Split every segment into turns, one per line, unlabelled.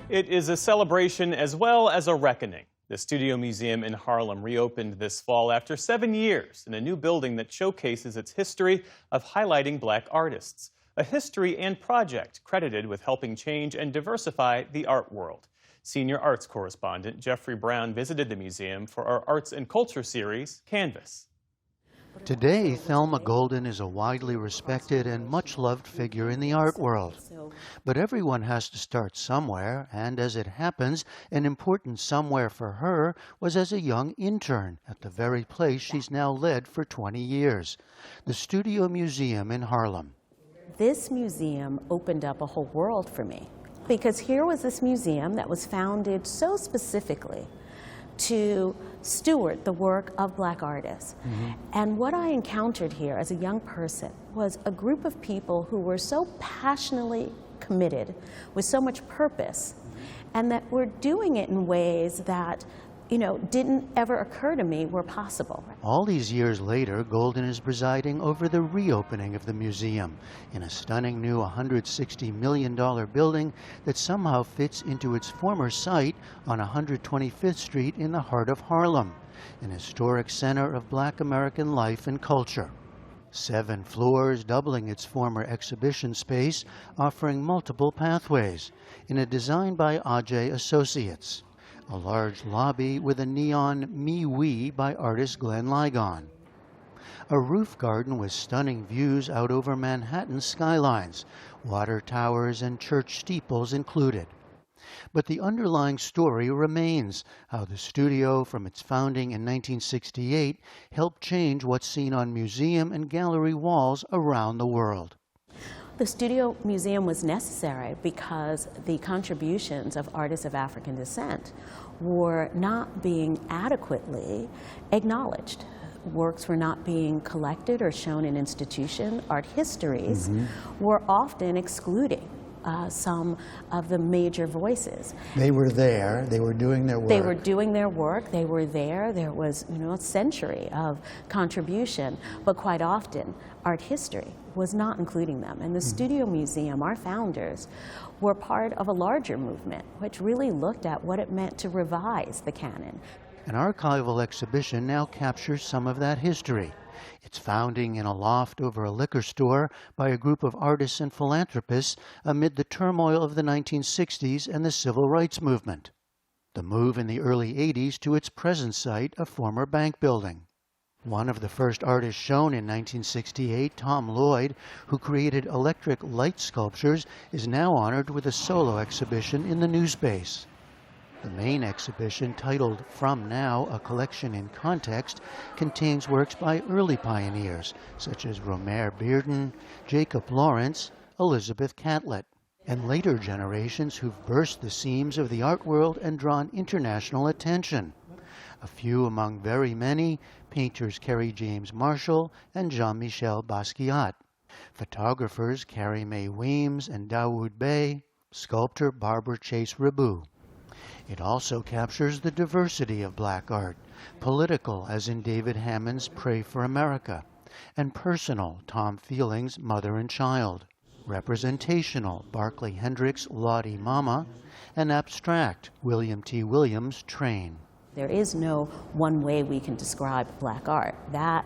It is a celebration as well as a reckoning. The Studio Museum in Harlem reopened this fall after 7 years in a new building that showcases its history of highlighting black artists. A history and project credited with helping change and diversify the art world. Senior arts correspondent Jeffrey Brown visited the museum for our Arts and Culture series, Canvas.
Today, Thelma Golden is a widely respected and much-loved figure in the art world. But everyone has to start somewhere, and as it happens, an important somewhere for her was as a young intern at the very place she's now led for 20 years, the Studio Museum in Harlem.
This museum opened up a whole world for me, because here was this museum that was founded so specifically to steward the work of black artists. And what I encountered here as a young person was a group of people who were so passionately committed with so much purpose, and that were doing it in ways that didn't ever occur to me were possible.
All these years later, Golden is presiding over the reopening of the museum in a stunning new $160 million building that somehow fits into its former site on 125th Street in the heart of Harlem, an historic center of Black American life and culture. 7 floors, doubling its former exhibition space, offering multiple pathways in a design by Ajay Associates. A large lobby with a neon Me We by artist Glenn Ligon. A roof garden with stunning views out over Manhattan skylines, water towers and church steeples included. But the underlying story remains how the studio, from its founding in 1968, helped change what's seen on museum and gallery walls around the world.
The Studio Museum was necessary because the contributions of artists of African descent were not being adequately acknowledged. Works were not being collected or shown in institutions. Art histories were often excluding some of the major voices.
They were there, they were doing their work.
They were doing their work, they were there, there was a century of contribution, but quite often art history was not including them. And the Studio Museum, our founders, were part of a larger movement which really looked at what it meant to revise the canon.
An archival exhibition now captures some of that history. Its founding in a loft over a liquor store by a group of artists and philanthropists amid the turmoil of the 1960s and the civil rights movement. The move in the early 80s to its present site, a former bank building. One of the first artists shown in 1968, Tom Lloyd, who created electric light sculptures, is now honored with a solo exhibition in the new space. The main exhibition, titled From Now, A Collection in Context, contains works by early pioneers, such as Romare Bearden, Jacob Lawrence, Elizabeth Catlett, and later generations who've burst the seams of the art world and drawn international attention. A few among very many, painters Kerry James Marshall and Jean-Michel Basquiat, photographers Carrie Mae Weems and Dawood Bey, sculptor Barbara Chase Riboud. It also captures the diversity of black art, political as in David Hammond's Pray for America, and personal, Tom Feeling's Mother and Child, representational, Barclay Hendricks' Lottie Mama, and abstract, William T. Williams' Train.
There is no one way we can describe black art. That,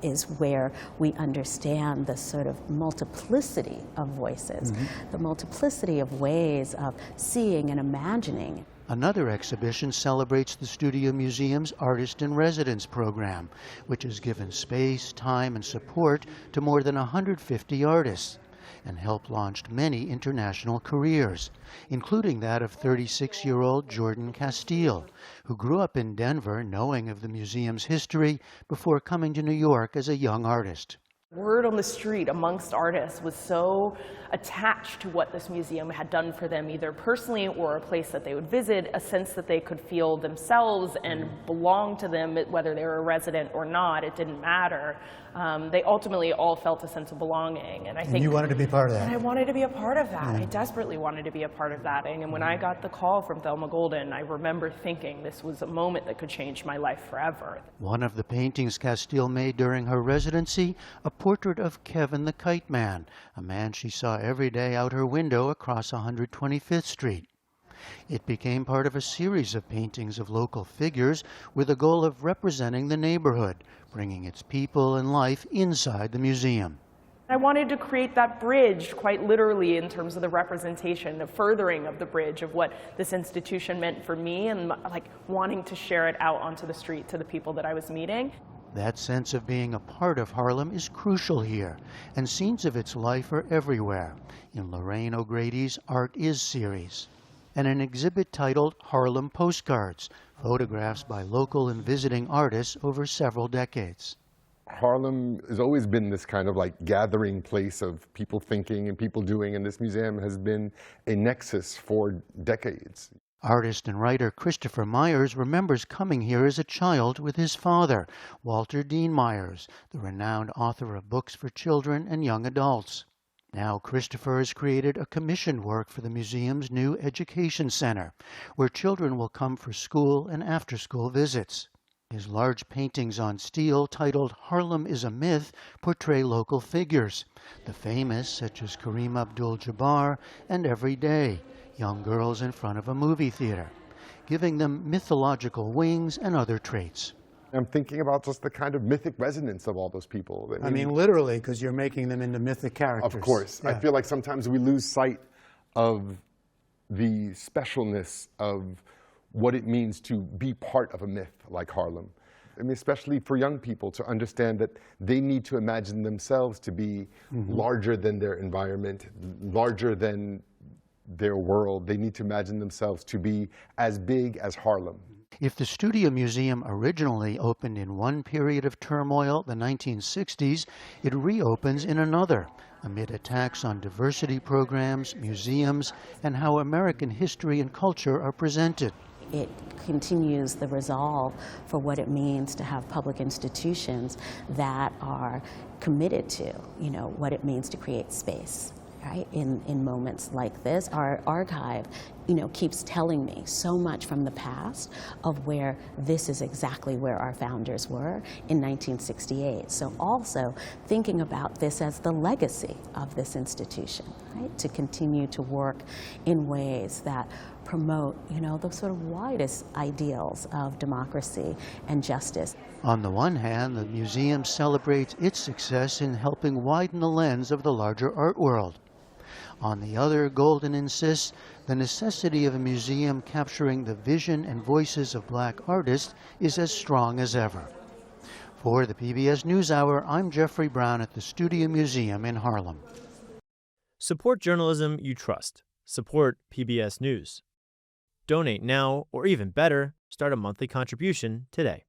is where we understand the sort of multiplicity of voices, the multiplicity of ways of seeing and imagining.
Another exhibition celebrates the Studio Museum's Artist in Residence program, which has given space, time, and support to more than 150 artists and helped launch many international careers, including that of 36-year-old Jordan Castile, who grew up in Denver knowing of the museum's history before coming to New York as a young artist.
Word on the street amongst artists was so attached to what this museum had done for them, either personally or a place that they would visit, a sense that they could feel themselves and belong to them, whether they were a resident or not, it didn't matter. They ultimately all felt a sense of belonging. And I think
you wanted to be part of that.
And I wanted to be a part of that. I desperately wanted to be a part of that. And when I got the call from Thelma Golden, I remember thinking this was a moment that could change my life forever.
One of the paintings Castile made during her residency, a portrait of Kevin the Kite Man, a man she saw every day out her window across 125th Street. It became part of a series of paintings of local figures with the goal of representing the neighborhood, bringing its people and life inside the museum.
I wanted to create that bridge, quite literally, in terms of the representation, the furthering of the bridge of what this institution meant for me, and like wanting to share it out onto the street to the people that I was meeting.
That sense of being a part of Harlem is crucial here, and scenes of its life are everywhere in Lorraine O'Grady's Art Is series, and an exhibit titled Harlem Postcards, photographs by local and visiting artists over several decades.
Harlem has always been this kind of like gathering place of people thinking and people doing, and this museum has been a nexus for decades.
Artist and writer Christopher Myers remembers coming here as a child with his father, Walter Dean Myers, the renowned author of books for children and young adults. Now Christopher has created a commissioned work for the museum's new education center, where children will come for school and after-school visits. His large paintings on steel, titled Harlem is a Myth, portray local figures, the famous such as Kareem Abdul-Jabbar and Every Day, young girls in front of a movie theater, giving them mythological wings and other traits.
I'm thinking about just the kind of mythic resonance of all those people.
I mean, literally, because you're making them into mythic characters.
Of course.
Yeah.
I feel like sometimes we lose sight of the specialness of what it means to be part of a myth like Harlem. I mean, especially for young people to understand that they need to imagine themselves to be larger than their environment, larger than their world. They need to imagine themselves to be as big as Harlem.
If the Studio Museum originally opened in one period of turmoil, the 1960s, it reopens in another, amid attacks on diversity programs, museums, and how American history and culture are presented.
It continues the resolve for what it means to have public institutions that are committed to, what it means to create space, right? In moments like this, our archive, keeps telling me so much from the past of where this is exactly where our founders were in 1968. So also thinking about this as the legacy of this institution, right? To continue to work in ways that promote, the sort of widest ideals of democracy and justice.
On the one hand, the museum celebrates its success in helping widen the lens of the larger art world. On the other, Golden insists the necessity of a museum capturing the vision and voices of black artists is as strong as ever. For the PBS NewsHour, I'm Jeffrey Brown at the Studio Museum in Harlem.
Support journalism you trust. Support PBS News. Donate now, or even better, start a monthly contribution today.